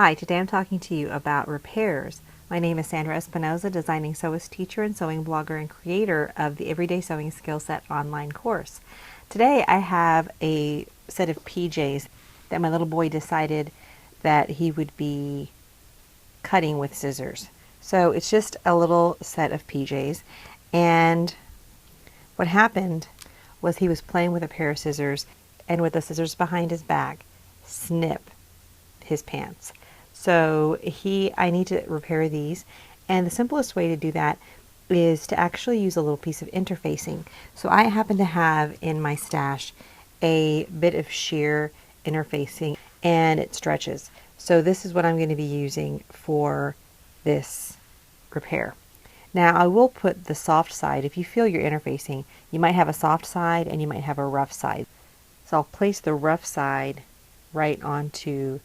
Hi, today I'm talking to you about repairs. My name is Sandra Espinoza, designing sewist teacher and sewing blogger and creator of the Everyday Sewing Skill Set online course. Today I have a set of PJs that my little boy decided that he would be cutting with scissors. So it's just a little set of PJs, and what happened was he was playing with a pair of scissors, and with the scissors behind his back, snip his pants. So I need to repair these, and the simplest way to do that is to actually use a little piece of interfacing. So I happen to have in my stash a bit of sheer interfacing, and it stretches. So this is what I'm going to be using for this repair. Now I will put the soft side. If you feel your interfacing, you might have a soft side and you might have a rough side. So I'll place the rough side right onto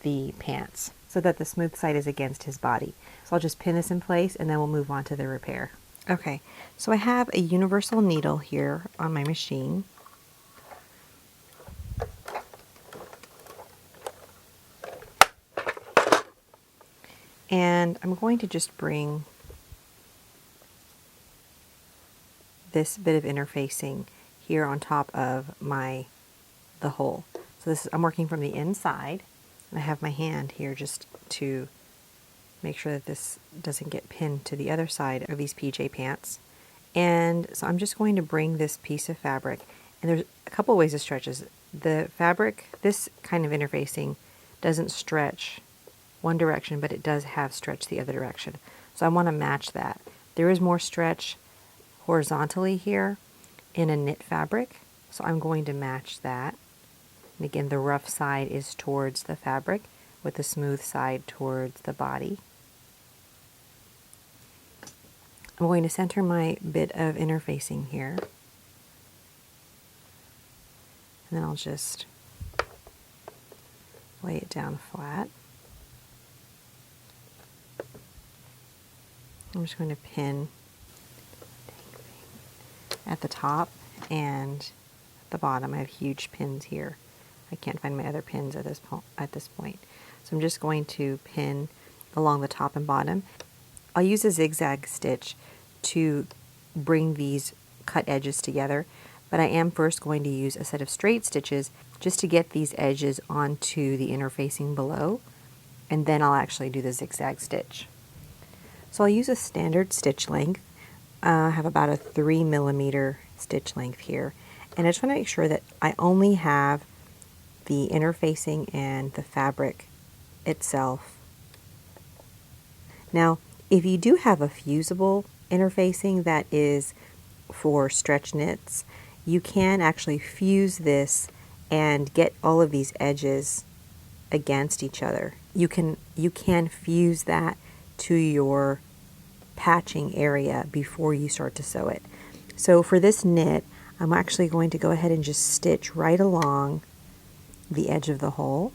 the pants so that the smooth side is against his body. So I'll just pin this in place and then we'll move on to the repair. Okay, so I have a universal needle here on my machine. And I'm going to just bring this bit of interfacing here on top of the hole. So I'm working from the inside, and I have my hand here just to make sure that this doesn't get pinned to the other side of these PJ pants. And so I'm just going to bring this piece of fabric, and there's a couple ways it stretches. The fabric, this kind of interfacing, doesn't stretch one direction, but it does have stretch the other direction. So I want to match that. There is more stretch horizontally here in a knit fabric, so I'm going to match that. And again, the rough side is towards the fabric with the smooth side towards the body. I'm going to center my bit of interfacing here, and then I'll just lay it down flat. I'm just going to pin at the top and at the bottom. I have huge pins here. I can't find my other pins at this point. So I'm just going to pin along the top and bottom. I'll use a zigzag stitch to bring these cut edges together, but I am first going to use a set of straight stitches just to get these edges onto the interfacing below, and then I'll actually do the zigzag stitch. So I'll use a standard stitch length. I have about a 3mm stitch length here, and I just want to make sure that I only have the interfacing and the fabric itself. Now, if you do have a fusible interfacing that is for stretch knits, you can actually fuse this and get all of these edges against each other. You can fuse that to your patching area before you start to sew it. So for this knit, I'm actually going to go ahead and just stitch right along the edge of the hole.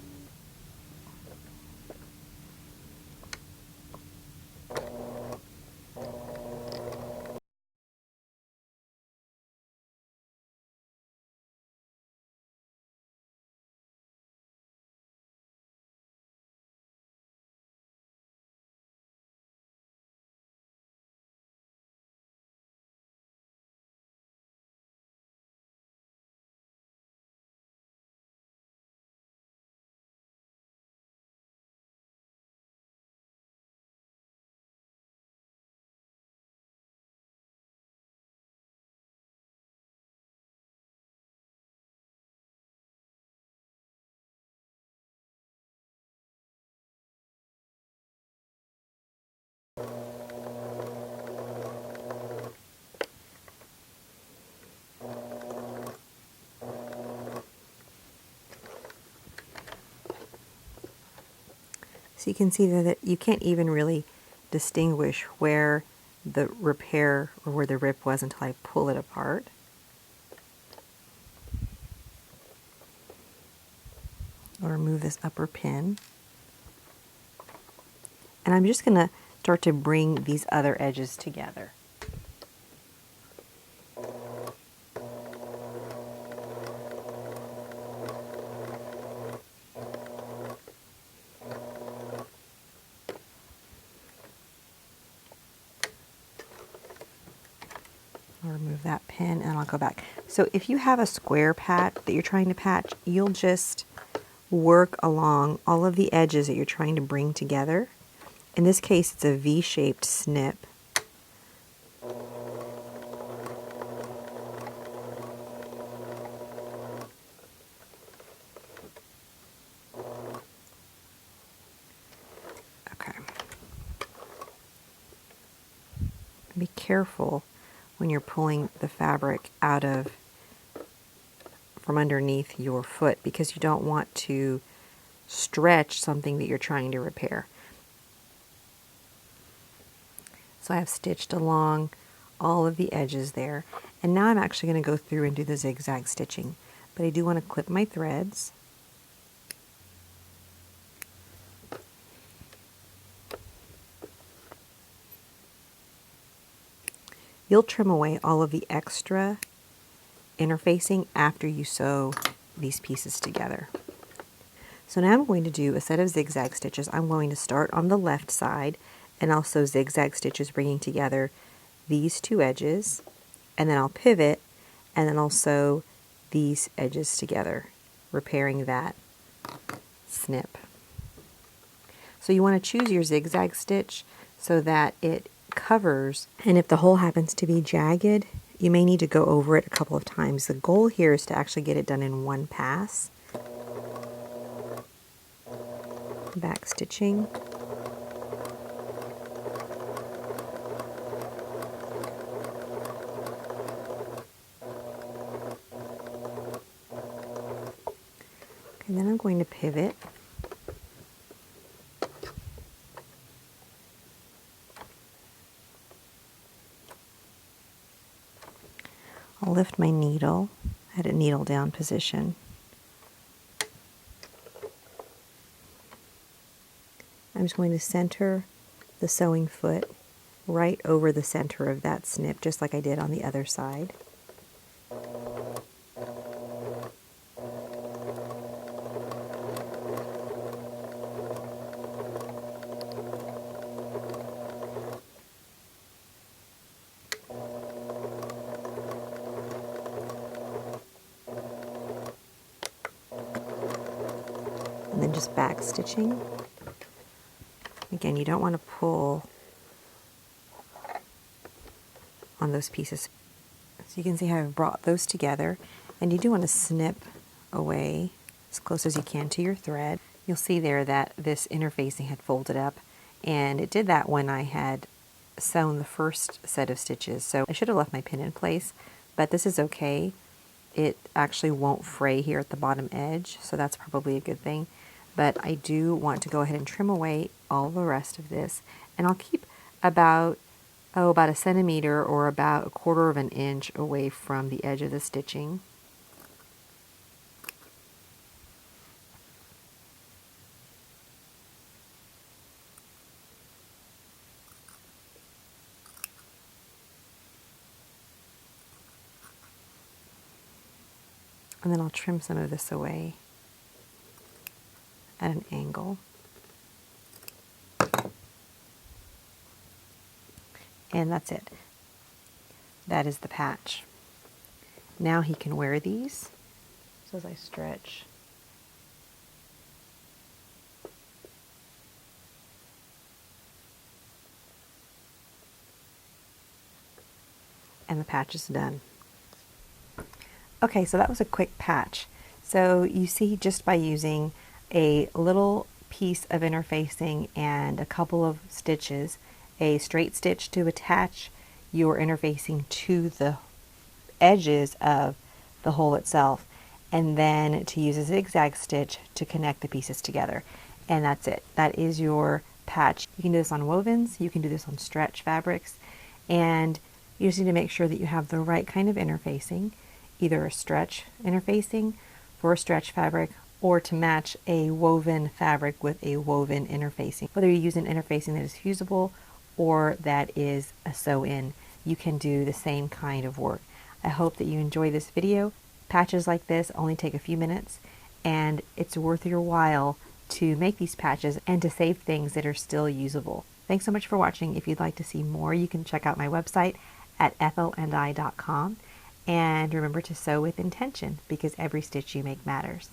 So you can see that you can't even really distinguish where the repair or where the rip was until I pull it apart. I'll remove this upper pin. And I'm just going to start to bring these other edges together. I'll remove that pin and I'll go back. So if you have a square patch that you're trying to patch, you'll just work along all of the edges that you're trying to bring together. In this case, it's a V-shaped snip. Okay. Be careful when you're pulling the fabric out of from underneath your foot, because you don't want to stretch something that you're trying to repair. So I have stitched along all of the edges there, and now I'm actually going to go through and do the zigzag stitching, but I do want to clip my threads. You'll trim away all of the extra interfacing after you sew these pieces together. So now I'm going to do a set of zigzag stitches. I'm going to start on the left side and I'll sew zigzag stitches bringing together these two edges, and then I'll pivot and then I'll sew these edges together, repairing that snip. So you want to choose your zigzag stitch so that it covers, and if the hole happens to be jagged, you may need to go over it a couple of times. The goal here is to actually get it done in one pass. Back stitching. And then I'm going to pivot. I'll lift my needle at a needle down position. I'm just going to center the sewing foot right over the center of that snip, just like I did on the other side. And then just back stitching. Again, you don't want to pull on those pieces. So you can see how I've brought those together, and you do want to snip away as close as you can to your thread. You'll see there that this interfacing had folded up, and it did that when I had sewn the first set of stitches. So I should have left my pin in place, but this is okay. It actually won't fray here at the bottom edge, so that's probably a good thing. But I do want to go ahead and trim away all the rest of this, and I'll keep about a centimeter or about 1/4 of an inch away from the edge of the stitching. And then I'll trim some of this away at an angle. And that's it. That is the patch. Now he can wear these. So as I stretch, and the patch is done. Okay, so that was a quick patch. So you see, just by using a little piece of interfacing and a couple of stitches, a straight stitch to attach your interfacing to the edges of the hole itself, and then to use a zigzag stitch to connect the pieces together. And that's it. That is your patch. You can do this on wovens, you can do this on stretch fabrics, and you just need to make sure that you have the right kind of interfacing, either a stretch interfacing for a stretch fabric, or to match a woven fabric with a woven interfacing. Whether you use an interfacing that is fusible or that is a sew-in, you can do the same kind of work. I hope that you enjoy this video. Patches like this only take a few minutes, and it's worth your while to make these patches and to save things that are still usable. Thanks so much for watching. If you'd like to see more, you can check out my website at ethelandI.com. And remember to sew with intention, because every stitch you make matters.